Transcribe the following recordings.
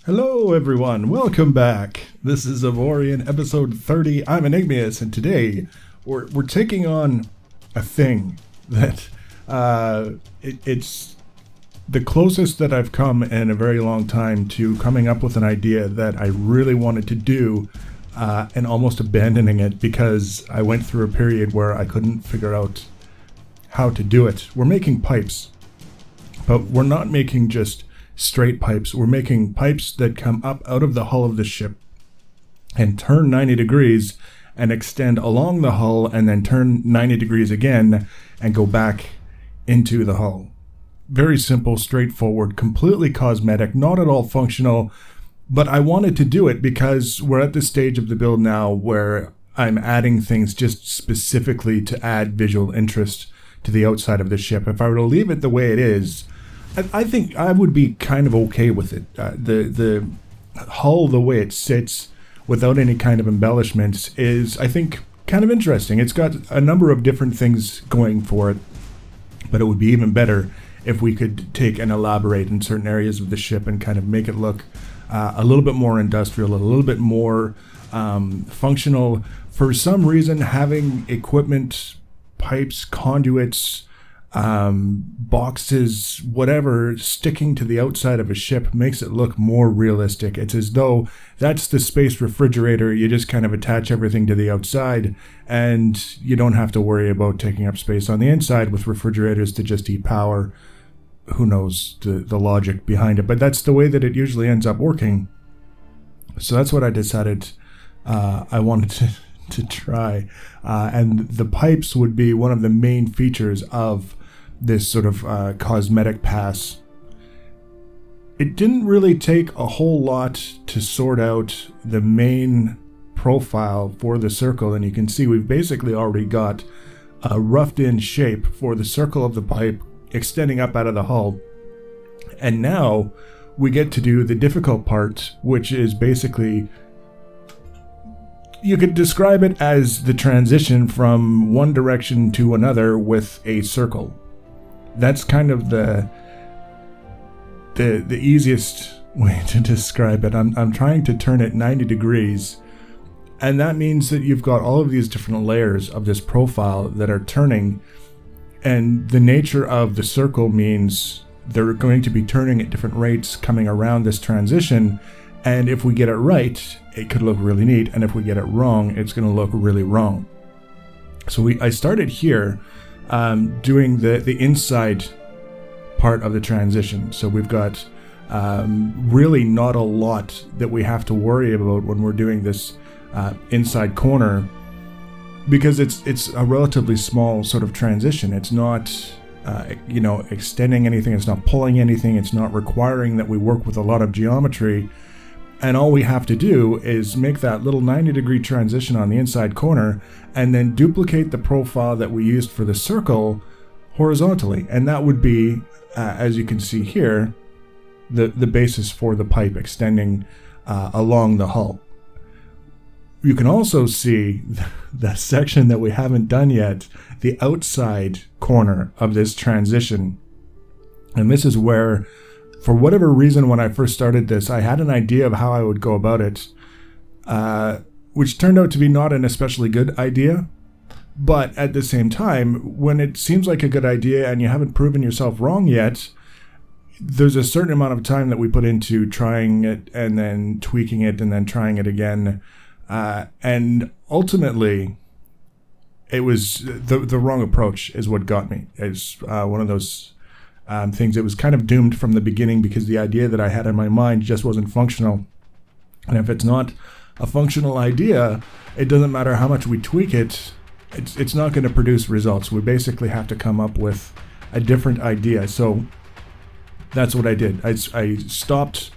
Hello everyone, welcome back. This is Avorion episode 30. I'm Enigmius, and today we're taking on a thing that it's the closest that I've come in a very long time to coming up with an idea that I really wanted to do and almost abandoning it because I went through a period where I couldn't figure out how to do it. We're making pipes, but we're not making just straight pipes. We're making pipes that come up out of the hull of the ship and turn 90 degrees and extend along the hull and then turn 90 degrees again and go back into the hull. Very simple, straightforward, completely cosmetic, not at all functional, but I wanted to do it because we're at the stage of the build now where I'm adding things just specifically to add visual interest to the outside of the ship. If I were to leave it the way it is, I think I would be kind of okay with it. The hull, the way it sits, without any kind of embellishments, is, I think, kind of interesting. It's got a number of different things going for it, but it would be even better if we could take and elaborate in certain areas of the ship and kind of make it look a little bit more industrial, a little bit more functional. For some reason, having equipment, pipes, conduits, boxes, whatever, sticking to the outside of a ship makes it look more realistic. It's as though that's the space refrigerator. You just kind of attach everything to the outside and you don't have to worry about taking up space on the inside with refrigerators to just eat power. Who knows the logic behind it, but that's the way that it usually ends up working. So that's what I decided I wanted to try, and the pipes would be one of the main features of this sort of cosmetic pass. It didn't really take a whole lot to sort out the main profile for the circle, and you can see we've basically already got a roughed in shape for the circle of the pipe extending up out of the hull. And now we get to do the difficult part, which is basically, you could describe it as the transition from one direction to another with a circle. That's kind of the easiest way to describe it. I'm trying to turn it 90 degrees, and that means that you've got all of these different layers of this profile that are turning, and the nature of the circle means they're going to be turning at different rates coming around this transition. And if we get it right, it could look really neat, and if we get it wrong, it's going to look really wrong. So I started here doing the inside part of the transition. So we've got really not a lot that we have to worry about when we're doing this inside corner, because it's a relatively small sort of transition. It's not extending anything, it's not pulling anything, it's not requiring that we work with a lot of geometry. And all we have to do is make that little 90-degree transition on the inside corner and then duplicate the profile that we used for the circle horizontally. And that would be, as you can see here, the basis for the pipe extending along the hull. You can also see the section that we haven't done yet, the outside corner of this transition. And this is where, for whatever reason, when I first started this, I had an idea of how I would go about it, which turned out to be not an especially good idea. But at the same time, when it seems like a good idea and you haven't proven yourself wrong yet, there's a certain amount of time that we put into trying it and then tweaking it and then trying it again. And ultimately, it was the wrong approach is what got me. It's one of those things. It was kind of doomed from the beginning because the idea that I had in my mind just wasn't functional. And if it's not a functional idea, it doesn't matter how much we tweak it, it's not going to produce results. We basically have to come up with a different idea. So that's what I did. I stopped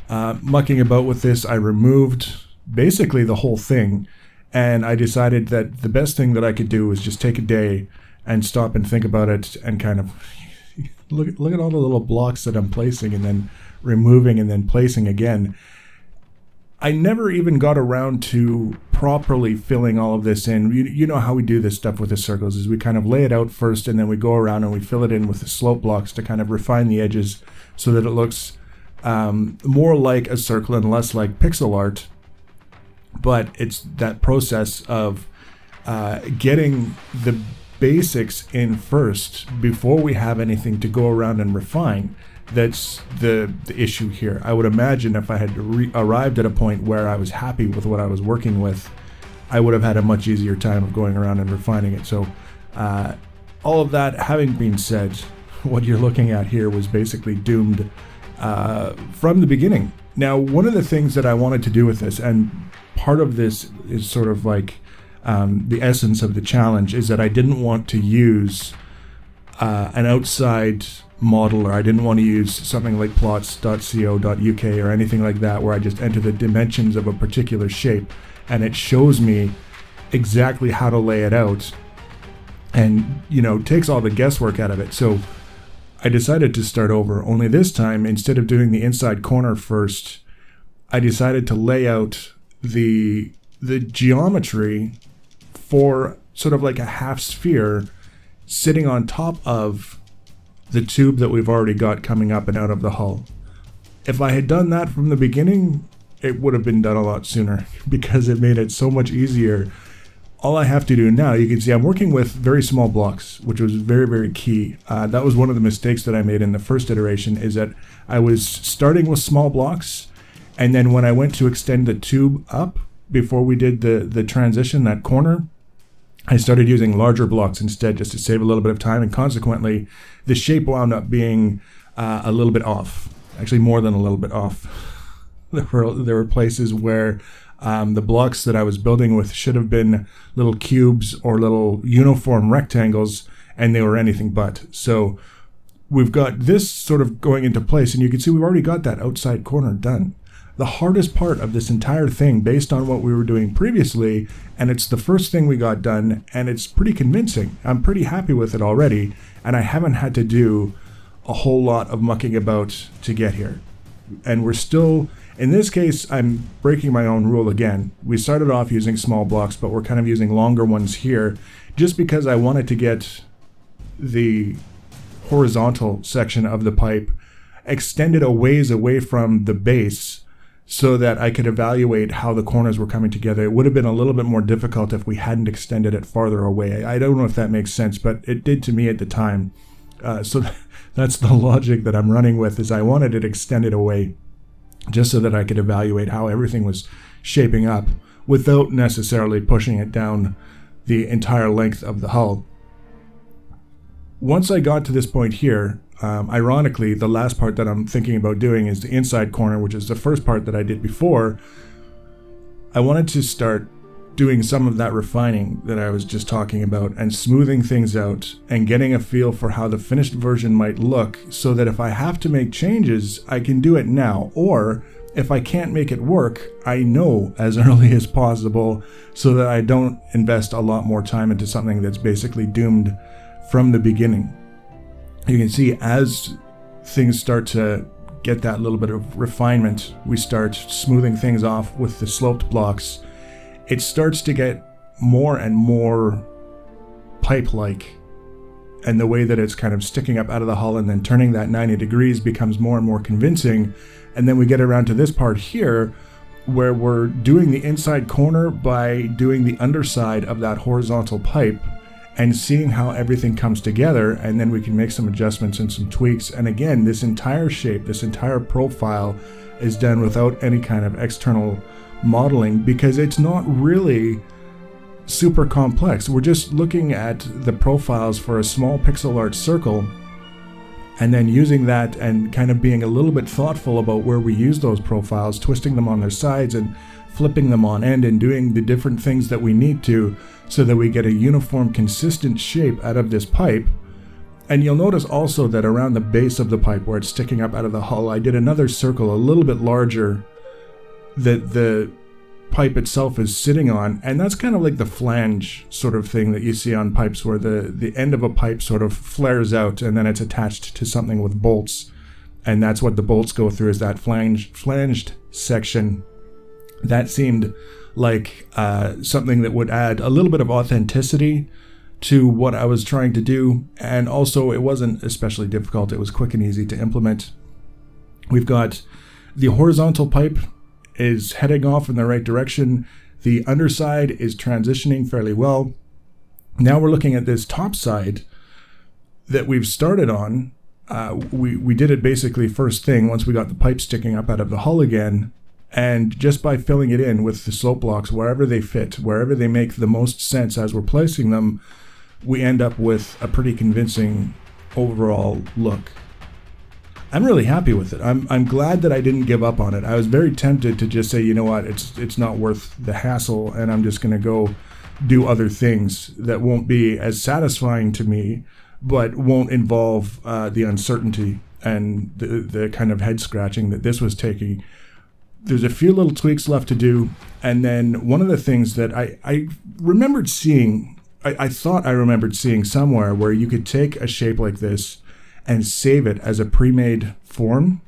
mucking about with this. I removed basically the whole thing, and I decided that the best thing that I could do was just take a day and stop and think about it and kind of look at all the little blocks that I'm placing and then removing and then placing again. I never even got around to properly filling all of this in. You know how we do this stuff with the circles, is we kind of lay it out first and then we go around and we fill it in with the slope blocks to kind of refine the edges so that it looks more like a circle and less like pixel art. But it's that process of getting the basics in first before we have anything to go around and refine. That's the issue here. I would imagine if I had arrived at a point where I was happy with what I was working with, I would have had a much easier time of going around and refining it. So all of that having been said, what you're looking at here was basically doomed from the beginning. Now, one of the things that I wanted to do with this, and part of this is sort of like the essence of the challenge, is that I didn't want to use an outside model, or I didn't want to use something like plots.co.uk or anything like that, where I just enter the dimensions of a particular shape and it shows me exactly how to lay it out, and takes all the guesswork out of it. So I decided to start over, only this time, instead of doing the inside corner first, I decided to lay out the geometry for sort of like a half sphere sitting on top of the tube that we've already got coming up and out of the hull. If I had done that from the beginning, it would have been done a lot sooner, because it made it so much easier. All I have to do now, you can see I'm working with very small blocks, which was very, very key. That was one of the mistakes that I made in the first iteration, is that I was starting with small blocks, and then when I went to extend the tube up before we did the transition, that corner, I started using larger blocks instead, just to save a little bit of time, and consequently the shape wound up being a little bit off, actually more than a little bit off. There were places where the blocks that I was building with should have been little cubes or little uniform rectangles, and they were anything but. So we've got this sort of going into place, and you can see we've already got that outside corner done. The hardest part of this entire thing, based on what we were doing previously, and it's the first thing we got done, and it's pretty convincing. I'm pretty happy with it already, and I haven't had to do a whole lot of mucking about to get here. And we're still, in this case, I'm breaking my own rule again. We started off using small blocks, but we're kind of using longer ones here, just because I wanted to get the horizontal section of the pipe extended a ways away from the base, so that I could evaluate how the corners were coming together. It would have been a little bit more difficult if we hadn't extended it farther away. I don't know if that makes sense, but it did to me at the time. So that's the logic that I'm running with, is I wanted it extended away just so that I could evaluate how everything was shaping up without necessarily pushing it down the entire length of the hull. Once I got to this point here, ironically, the last part that I'm thinking about doing is the inside corner, which is the first part that I did before. I wanted to start doing some of that refining that I was just talking about, and smoothing things out and getting a feel for how the finished version might look, so that if I have to make changes, I can do it now, or if I can't make it work, I know as early as possible, so that I don't invest a lot more time into something that's basically doomed from the beginning. You can see as things start to get that little bit of refinement, we start smoothing things off with the sloped blocks. It starts to get more and more pipe-like, and the way that it's kind of sticking up out of the hull and then turning that 90 degrees becomes more and more convincing. And then we get around to this part here, where we're doing the inside corner by doing the underside of that horizontal pipe, and seeing how everything comes together, and then we can make some adjustments and some tweaks. And again, this entire shape, this entire profile is done without any kind of external modeling, because it's not really super complex. We're just looking at the profiles for a small pixel art circle, and then using that and kind of being a little bit thoughtful about where we use those profiles, twisting them on their sides and flipping them on end, and doing the different things that we need to, so that we get a uniform, consistent shape out of this pipe. And you'll notice also that around the base of the pipe, where it's sticking up out of the hull, I did another circle a little bit larger that the pipe itself is sitting on, and that's kind of like the flange sort of thing that you see on pipes, where the end of a pipe sort of flares out and then it's attached to something with bolts, and that's what the bolts go through, is that flanged section. That seemed like something that would add a little bit of authenticity to what I was trying to do, and also it wasn't especially difficult. It was quick and easy to implement. We've got the horizontal pipe is heading off in the right direction. The underside is transitioning fairly well. Now we're looking at this top side that we've started on. We did it basically first thing once we got the pipe sticking up out of the hull again. And just by filling it in with the slope blocks wherever they fit, wherever they make the most sense as we're placing them, we end up with a pretty convincing overall look. I'm really happy with it. I'm glad that I didn't give up on it. I was very tempted to just say, you know what, it's not worth the hassle, and I'm just going to go do other things that won't be as satisfying to me, but won't involve the uncertainty and the kind of head scratching that this was taking. There's a few little tweaks left to do, and then one of the things that I remembered seeing, I thought I remembered seeing somewhere where you could take a shape like this and save it as a pre-made form,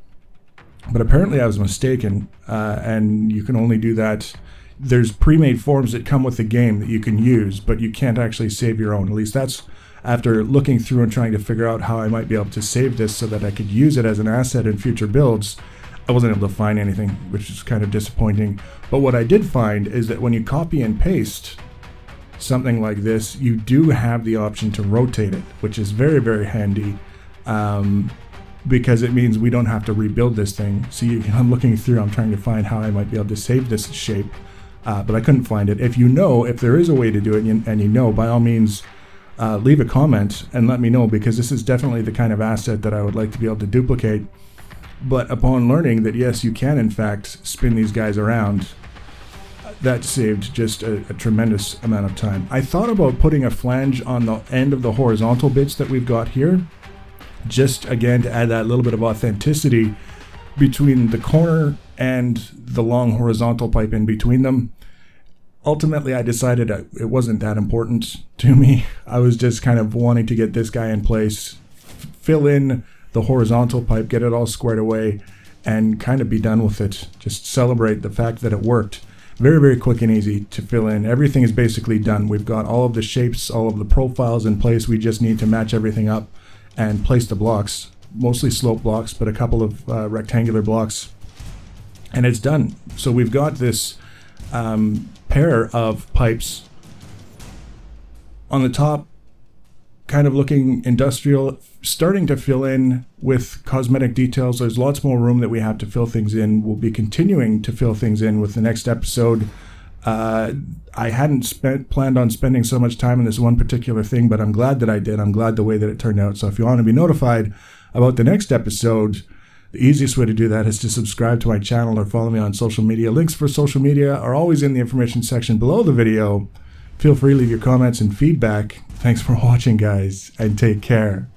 but apparently I was mistaken, and you can only do that. There's pre-made forms that come with the game that you can use, but you can't actually save your own. At least that's after looking through and trying to figure out how I might be able to save this so that I could use it as an asset in future builds. I wasn't able to find anything, which is kind of disappointing. But what I did find is that when you copy and paste something like this, you do have the option to rotate it, which is very, very handy. Because it means we don't have to rebuild this thing. See, I'm looking through, I'm trying to find how I might be able to save this shape, but I couldn't find it. If you know, if there is a way to do it, and you know, by all means, leave a comment and let me know, because this is definitely the kind of asset that I would like to be able to duplicate. But upon learning that, yes, you can in fact spin these guys around, that saved just a tremendous amount of time. I thought about putting a flange on the end of the horizontal bits that we've got here, just again to add that little bit of authenticity between the corner and the long horizontal pipe in between them. Ultimately, I decided it wasn't that important to me. I was just kind of wanting to get this guy in place, fill in the horizontal pipe, get it all squared away, and kind of be done with it. Just celebrate the fact that it worked. Very, very quick and easy to fill in. Everything is basically done. We've got all of the shapes, all of the profiles in place. We just need to match everything up and place the blocks, mostly slope blocks, but a couple of rectangular blocks, and it's done. So we've got this pair of pipes on the top, kind of looking industrial, starting to fill in with cosmetic details. There's lots more room that we have to fill things in. We'll be continuing to fill things in with the next episode. I hadn't planned on spending so much time on this one particular thing, but I'm glad that I did. I'm glad the way that it turned out. So if you want to be notified about the next episode, the easiest way to do that is to subscribe to my channel or follow me on social media. Links for social media are always in the information section below the video. Feel free to leave your comments and feedback. Thanks for watching, guys, and take care.